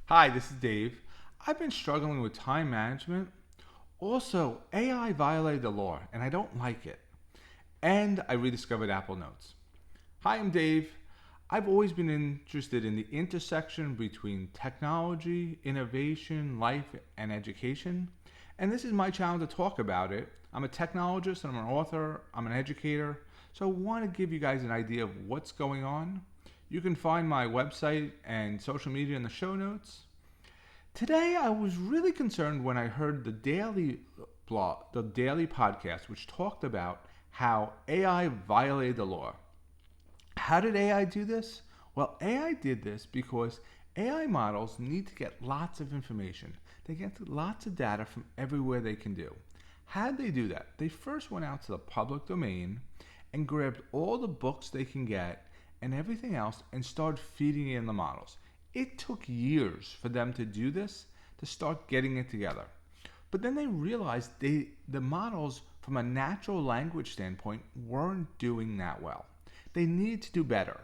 Hi, this is Dave. I've been struggling with time management. Also, AI violated the law, and I don't like it. And I rediscovered Apple Notes. Hi, I'm Dave. I've always been interested in the intersection between technology, innovation, life, and education. And this is my channel to talk about it. I'm a technologist, and I'm an author, I'm an educator. So I want to give you guys an idea of what's going on. You can find my website and social media in the show notes. Today, I was really concerned when I heard the daily blog, the daily podcast, which talked about how AI violated the law. How did AI do this? Well, AI did this because AI models need to get lots of information. They get lots of data from everywhere they can do. How did they do that? They first went out to the public domain and grabbed all the books they can get and everything else and started feeding it in the models. It took years for them to do this, to start getting it together. But then they realized the models, from a natural language standpoint, weren't doing that well. They need to do better.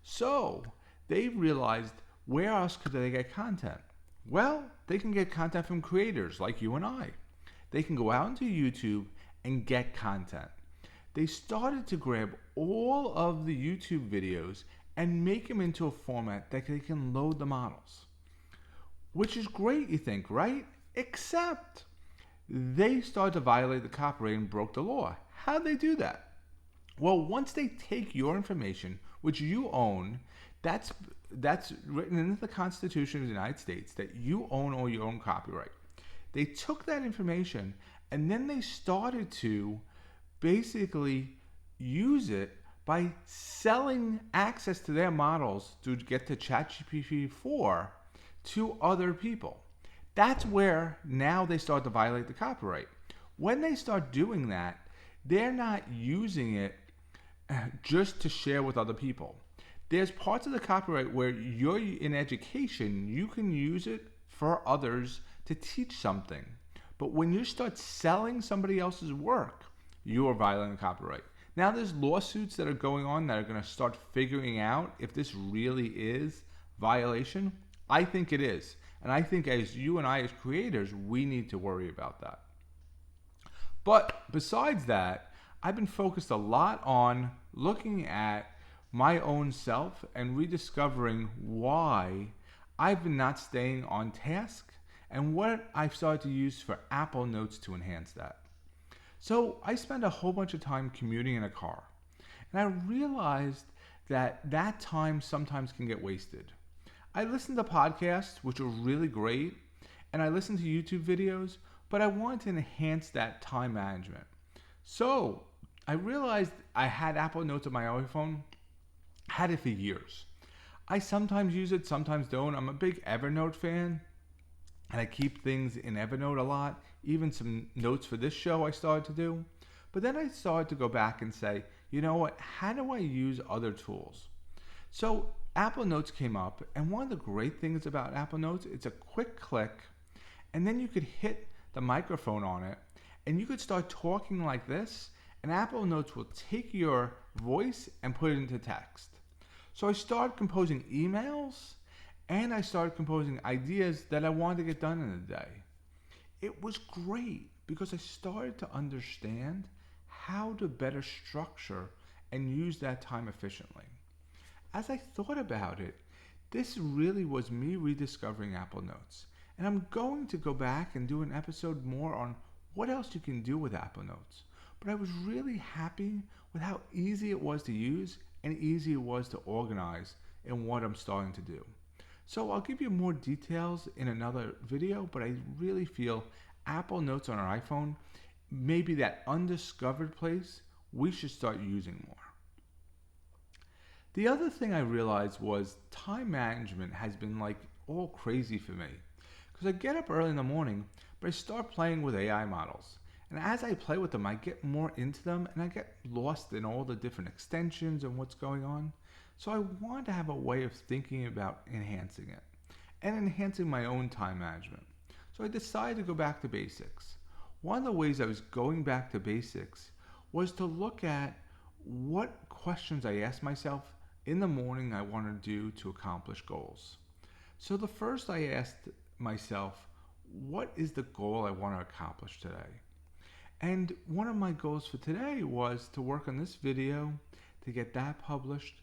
So they realized, where else could they get content? Well, they can get content from creators like you and I. They can go out into YouTube and get content. They started to grab all of the YouTube videos and make them into a format that they can load the models. Which is great, you think, right? Except they started to violate the copyright and broke the law. How'd they do that? Well, once they take your information, which you own, that's written into the Constitution of the United States that you own all your own copyright. They took that information and then they started to basically use it by selling access to their models to get to ChatGPT 4 to other people. That's where now they start to violate the copyright. When they start doing that, they're not using it just to share with other people. There's parts of the copyright where you're in education, you can use it for others to teach something. But when you start selling somebody else's work, you are violating the copyright. Now there's lawsuits that are going on that are going to start figuring out if this really is violation. I think it is. And I think as you and I as creators, we need to worry about that. But besides that, I've been focused a lot on looking at my own self and rediscovering why I've been not staying on task and what I've started to use for Apple Notes to enhance that. So I spend a whole bunch of time commuting in a car. And I realized that time sometimes can get wasted. I listen to podcasts, which are really great, and I listen to YouTube videos, but I wanted to enhance that time management. So I realized I had Apple Notes on my iPhone, had it for years. I sometimes use it, sometimes don't. I'm a big Evernote fan, and I keep things in Evernote a lot, even some notes for this show I started to do. But then I started to go back and say, you know what, how do I use other tools? So Apple Notes came up, and one of the great things about Apple Notes, it's a quick click, and then you could hit the microphone on it, and you could start talking like this, and Apple Notes will take your voice and put it into text. So I started composing emails, and I started composing ideas that I wanted to get done in a day. It was great because I started to understand how to better structure and use that time efficiently. As I thought about it, this really was me rediscovering Apple Notes. And I'm going to go back and do an episode more on what else you can do with Apple Notes. But I was really happy with how easy it was to use and easy it was to organize in what I'm starting to do. So I'll give you more details in another video, but I really feel Apple Notes on our iPhone may be that undiscovered place we should start using more. The other thing I realized was time management has been like all crazy for me. Because I get up early in the morning, but I start playing with AI models. And as I play with them, I get more into them and I get lost in all the different extensions and what's going on. So I wanted to have a way of thinking about enhancing it and enhancing my own time management. So I decided to go back to basics. One of the ways I was going back to basics was to look at what questions I asked myself in the morning I want to do to accomplish goals. So the first I asked myself, what is the goal I want to accomplish today? And one of my goals for today was to work on this video, to get that published,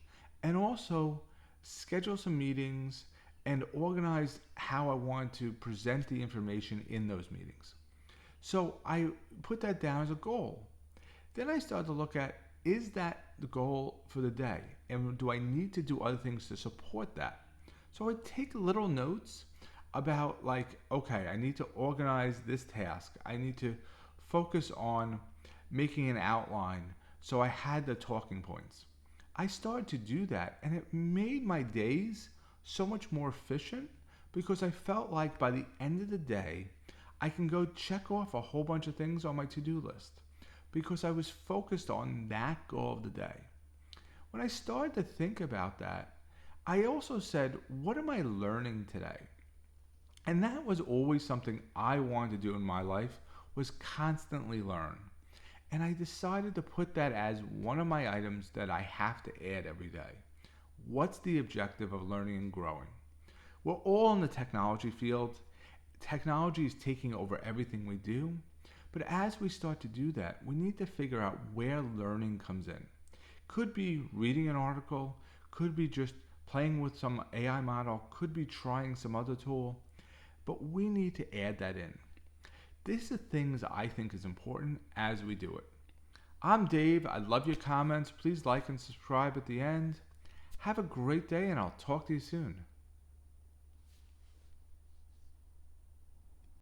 and also schedule some meetings and organize how I want to present the information in those meetings. So I put that down as a goal. Then I started to look at, is that the goal for the day? And do I need to do other things to support that? So I take little notes about, like, okay, I need to organize this task. I need to focus on making an outline. So I had the talking points. I started to do that, and it made my days so much more efficient because I felt like by the end of the day, I can go check off a whole bunch of things on my to-do list because I was focused on that goal of the day. When I started to think about that, I also said, what am I learning today? And that was always something I wanted to do in my life, was constantly learn. And I decided to put that as one of my items that I have to add every day. What's the objective of learning and growing? We're all in the technology field. Technology is taking over everything we do. But as we start to do that, we need to figure out where learning comes in. Could be reading an article, could be just playing with some AI model, could be trying some other tool, but we need to add that in. These are things I think is important as we do it. I'm Dave. I love your comments. Please like and subscribe at the end. Have a great day, and I'll talk to you soon.